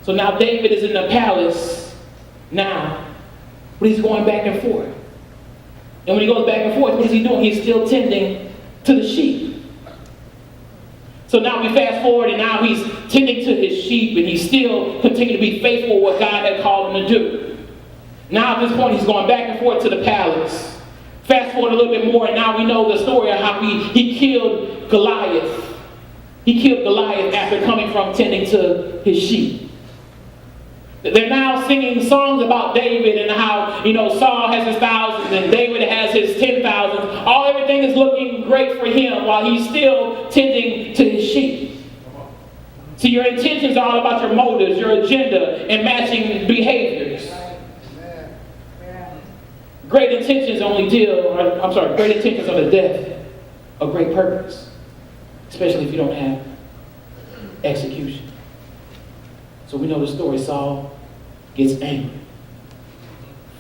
So now David is in the palace now, but he's going back and forth. And when he goes back and forth, what is he doing? He's still tending to the sheep. So now we fast forward, and now he's tending to his sheep, and he's still continuing to be faithful what God had called him to do. Now at this point, he's going back and forth to the palace. Fast forward a little bit more, and now we know the story of how he killed Goliath. He killed Goliath after coming from tending to his sheep. They're now singing songs about David and how, Saul has his thousands and David has his 10,000. Everything is looking great for him while he's still tending to his sheep. See, your intentions are all about your motives, your agenda, and matching behaviors. Great intentions great intentions are the death of great purpose, especially if you don't have execution. So we know the story. Saul gets angry.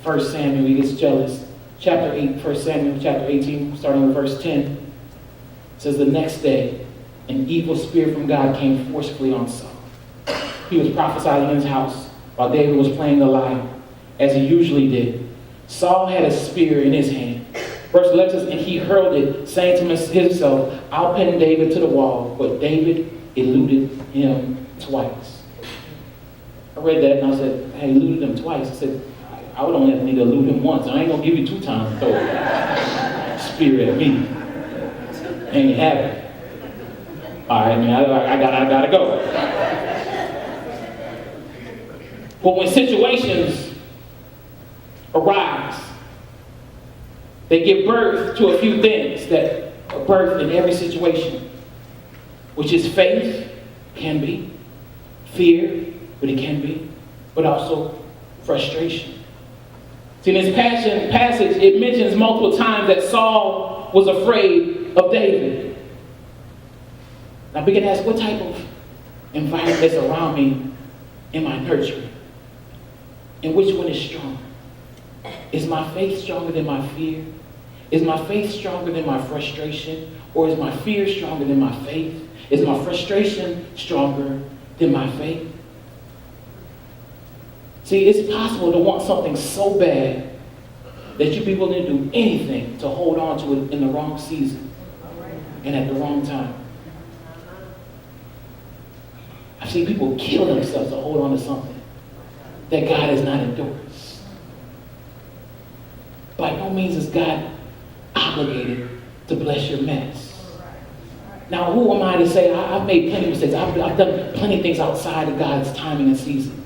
1 Samuel, he gets jealous. Chapter 8, 1 Samuel, chapter 18, starting with verse 10, it says, the next day, an evil spirit from God came forcefully on Saul. He was prophesying in his house while David was playing the lyre, as he usually did. Saul had a spear in his hand. Verse 11 says, and he hurled it, saying to himself, I'll pin David to the wall. But David eluded him twice. I read that and I said, hey, eluded him twice. I said, I would only need to elude him once. I ain't going to give you 2 times to throw a spear at me. Ain't happening. All right, man, I gotta go. But when situations arise, they give birth to a few things that are birthed in every situation, which is faith, can be, fear, but it can be, but also frustration. See, in this passage, it mentions multiple times that Saul was afraid of David. And I begin to ask, what type of environment is around me am I nurturing? And which one is stronger? Is my faith stronger than my fear? Is my faith stronger than my frustration? Or is my fear stronger than my faith? Is my frustration stronger than my faith? See, it's possible to want something so bad that you'd be willing to do anything to hold on to it in the wrong season and at the wrong time. I've seen people kill themselves to hold on to something that God has not endorsed. By no means is God obligated to bless your mess. Now, who am I to say I've made plenty of mistakes? I've done plenty of things outside of God's timing and season.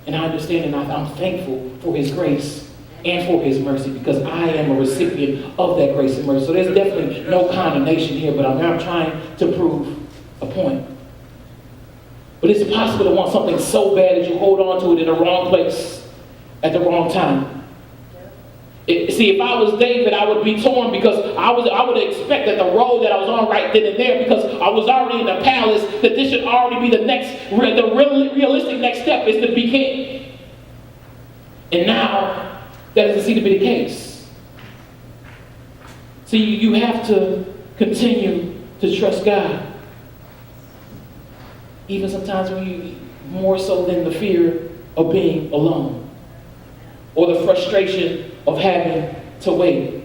And I understand and I'm thankful for his grace and for his mercy because I am a recipient of that grace and mercy. So there's definitely no condemnation here, but I'm trying to prove a point. But it's possible to want something so bad that you hold on to it in the wrong place at the wrong time. See, if I was David, I would be torn because I would expect that the road that I was on right then and there, because I was already in the palace, that this should already be the realistic next step is to be king. And now, that doesn't seem to be the case. See, you have to continue to trust God. Even sometimes more so than the fear of being alone. Or the frustration of having to wait.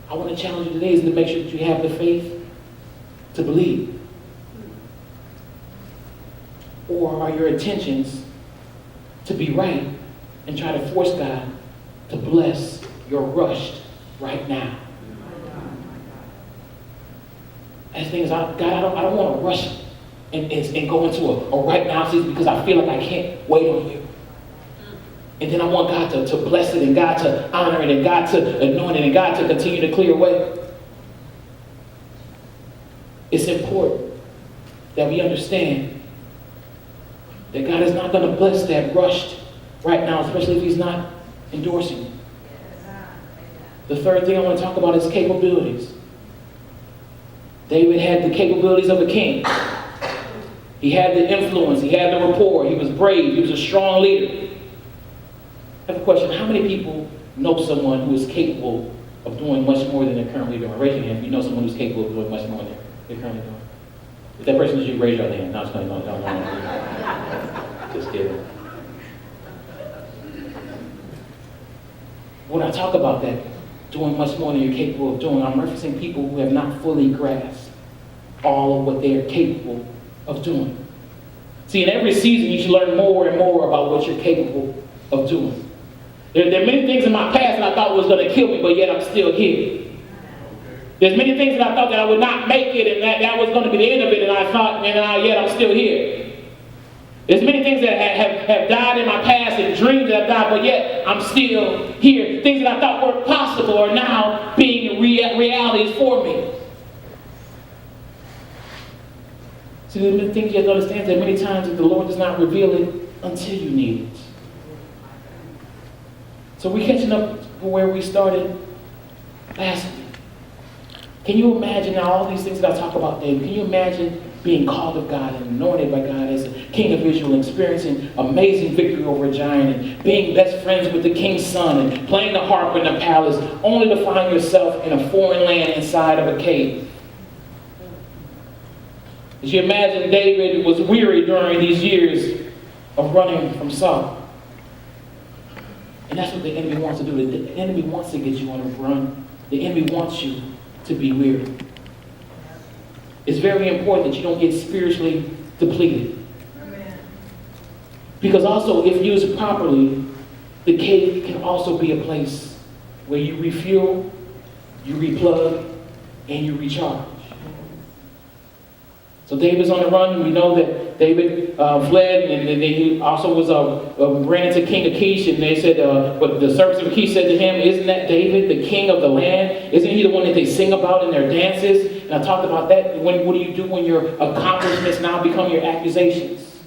I want to challenge you today is to make sure that you have the faith to believe. Or are your intentions to be right and try to force God to bless your rushed right now? And the thing is, God, I don't want to rush and go into a right now season because I feel like I can't wait on you. And then I want God to bless it and God to honor it and God to anoint it and God to continue to clear away. It's important that we understand that God is not going to bless that rushed right now, especially if he's not endorsing it. The third thing I want to talk about is capabilities. David had the capabilities of a king. He had the influence. He had the rapport. He was brave. He was a strong leader. I have a question. How many people know someone who is capable of doing much more than they're currently doing? Raise your hand if you know someone who's capable of doing much more than they're currently doing. If that person is you, raise your hand. No, no. Just kidding. When I talk about that, doing much more than you're capable of doing, I'm referencing people who have not fully grasped all of what they are capable of doing. See, in every season, you should learn more and more about what you're capable of doing. There are many things in my past that I thought was going to kill me, but yet I'm still here. There's many things that I thought that I would not make it, and that was going to be the end of it, and I thought, yet I'm still here. There's many things that have died in my past, and dreams that have died, but yet I'm still here. Things that I thought were possible are now being realities for me. See, there's many things you have to understand that many times that the Lord does not reveal it until you need it. So we're catching up where we started last week. Can you imagine now all these things that I talk about, David? Can you imagine being called of God and anointed by God as a king of Israel, experiencing amazing victory over a giant, and being best friends with the king's son, and playing the harp in the palace, only to find yourself in a foreign land inside of a cave? As you imagine, David was weary during these years of running from Saul. And that's what the enemy wants to do. The enemy wants to get you on a run. The enemy wants you to be weary. It's very important that you don't get spiritually depleted. Amen. Because also, if used properly, the cave can also be a place where you refuel, you replug, and you recharge. So David's on the run. We know that David fled, and then he also was ran into King Achish, and they said, but the servants of Achish said to him, "Isn't that David, the king of the land? Isn't he the one that they sing about in their dances?" And I talked about that. What do you do when your accomplishments now become your accusations?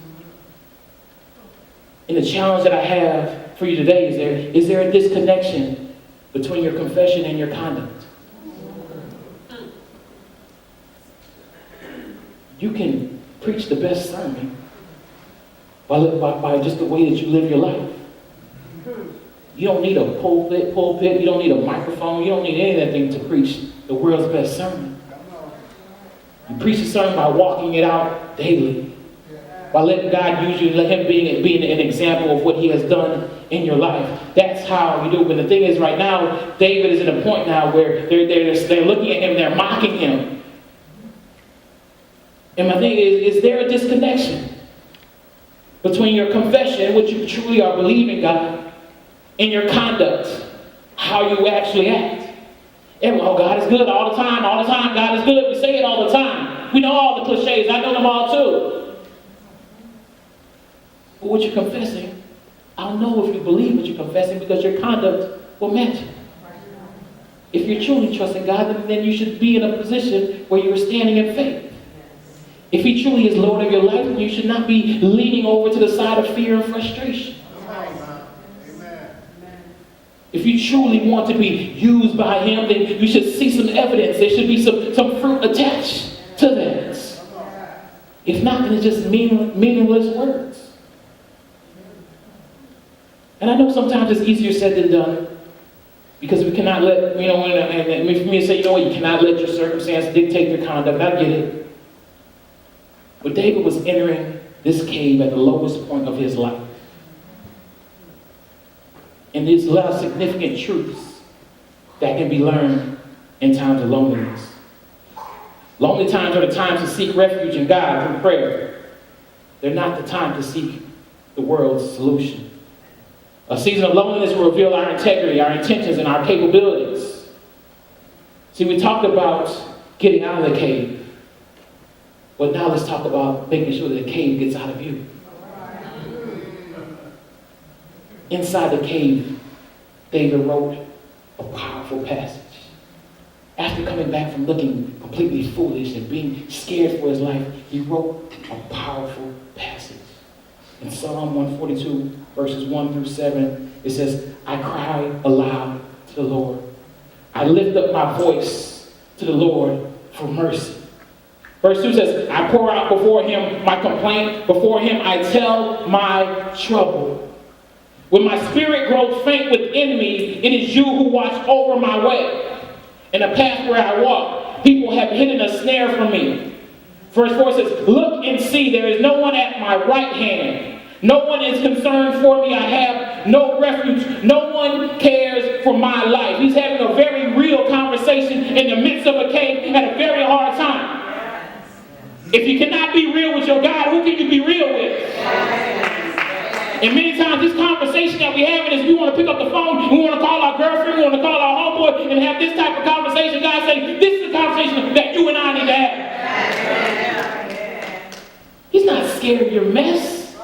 And the challenge that I have for you today is there a disconnection between your confession and your conduct? You can preach the best sermon by just the way that you live your life. You don't need a pulpit, you don't need a microphone, you don't need anything to preach the world's best sermon. You preach the sermon by walking it out daily, by letting God use you, let Him be an example of what He has done in your life. That's how you do it. But the thing is, right now, David is at a point now where they're looking at him, they're mocking him. And my thing is there a disconnection between your confession, what you truly are believing God, and your conduct, how you actually act? And, oh, God is good all the time, God is good. We say it all the time. We know all the cliches. I know them all too. But what you're confessing, I'll know if you believe what you're confessing because your conduct will match it. If you're truly trusting God, then you should be in a position where you're standing in faith. If He truly is Lord of your life, then you should not be leaning over to the side of fear and frustration. Amen. If you truly want to be used by Him, then you should see some evidence. There should be some fruit attached to that. If not, then it's just meaningless words. And I know sometimes it's easier said than done, because we cannot let, and for me to say, you cannot let your circumstance dictate your conduct. I get it. But David was entering this cave at the lowest point of his life. And there's a lot of significant truths that can be learned in times of loneliness. Lonely times are the times to seek refuge in God through prayer. They're not the time to seek the world's solution. A season of loneliness will reveal our integrity, our intentions, and our capabilities. See, we talked about getting out of the cave. But now let's talk about making sure that the cave gets out of you. Inside the cave, David wrote a powerful passage. After coming back from looking completely foolish and being scared for his life, he wrote a powerful passage. In Psalm 142, verses 1 through 7, it says, "I cry aloud to the Lord. I lift up my voice to the Lord for mercy." Verse 2 says, "I pour out before Him my complaint. Before Him I tell my trouble. When my spirit grows faint within me, it is you who watch over my way. In the path where I walk, people have hidden a snare for me. Verse 4 says, look and see, there is no one at my right hand. No one is concerned for me. I have no refuge. No one cares for my life. He's having a very real conversation in the midst of a cave at a very hard time. If you cannot be real with your God, who can you be real with? And many times this conversation that we're having is we want to pick up the phone, we want to call our girlfriend, we want to call our homeboy and have this type of conversation. God saying, this is the conversation that you and I need to have. He's not scared of your mess.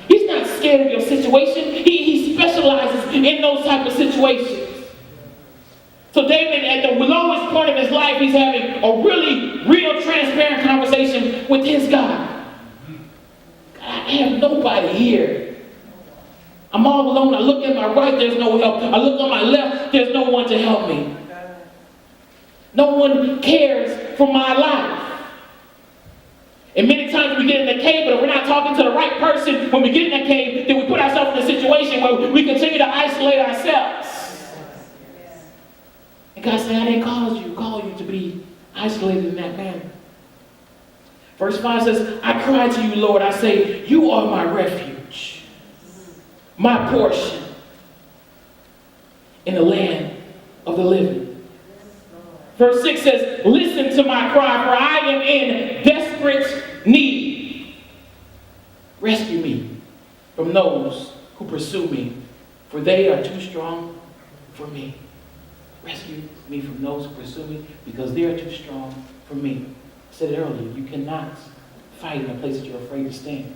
He's not scared of your situation. He specializes in those type of situations. So David, at the lowest point of his life, he's having a really real transparent conversation with his God. God, I have nobody here. I'm all alone. I look at my right, there's no help. I look on my left, there's no one to help me. No one cares for my life. And many times we get in the cave, but if we're not talking to the right person when we get in the cave, then we put ourselves in a situation where we continue to isolate ourselves. And God said, I didn't call you to be isolated in that manner. Verse 5 says, I cry to you, Lord. I say, you are my refuge, my portion in the land of the living. Verse 6 says, listen to my cry, for I am in desperate need. Rescue me from those who pursue me, for they are too strong for me. Rescue me from those who pursue me, because they are too strong for me. I said it earlier, you cannot fight in a place that you're afraid to stand.